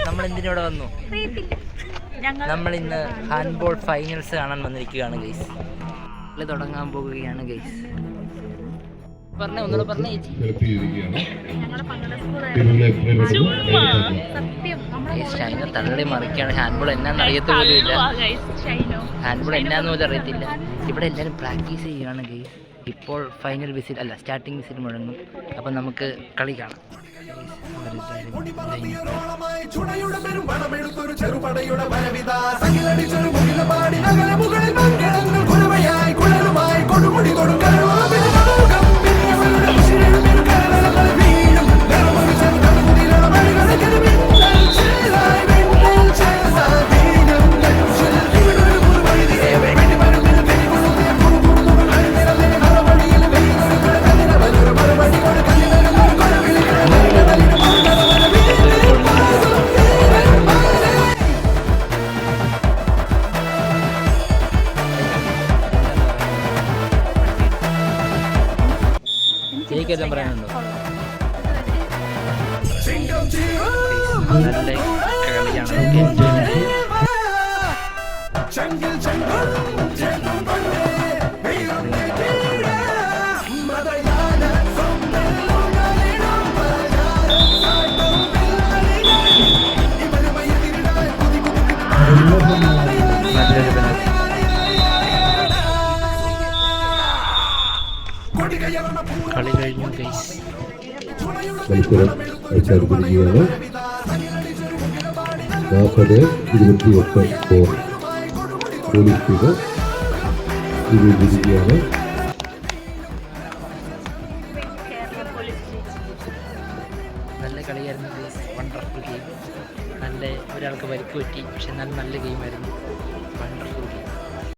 നമ്മൾ എന്തിനോടെ വന്നു? നമ്മൾ ഇന്ന് ഹാൻഡ്ബോൾ ഫൈനൽസ് കാണാൻ വന്നിരിക്കുകയാണ് ഗൈസ്. തുടങ്ങാൻ പോകുകയാണ് ഗൈസ്. ഒന്നുകൂടെ പറഞ്ഞേ ഷൈന തള്ളി മറിക്കാണ്. ഹാൻഡ്ബോൾ എന്നാന്ന് അറിയത്ത പോലും ഇല്ല. ഹാൻഡ്ബോൾ എന്നാന്ന് പോലും അറിയത്തില്ല. ഇവിടെ എല്ലാവരും പ്രാക്ടീസ് ചെയ്യുകയാണ് ഗൈസ്. ഇപ്പോൾ ഫൈനൽ വിസിൽ അല്ല, സ്റ്റാർട്ടിംഗ് വിസിൽ മുഴങ്ങും. അപ്പം നമുക്ക് കളി കാണാം. ജയിക്കെല്ലാം പറയാനുണ്ടോ? നല്ല കളി കഴിഞ്ഞു ഗൈസ്. മത്സരം അവസാനിപ്പിക്കുകയാണ്. 40-28 സ്കോർ പോലീസ് വിജയിച്ചിരിക്കുകയാണ്. നല്ല കളിയായിരുന്നു ഗൈസ്. Wonderful game. നല്ല ഒരാൾക്ക് പരിക്ക് പറ്റി, പക്ഷെ നല്ല ഗെയിമായിരുന്നു.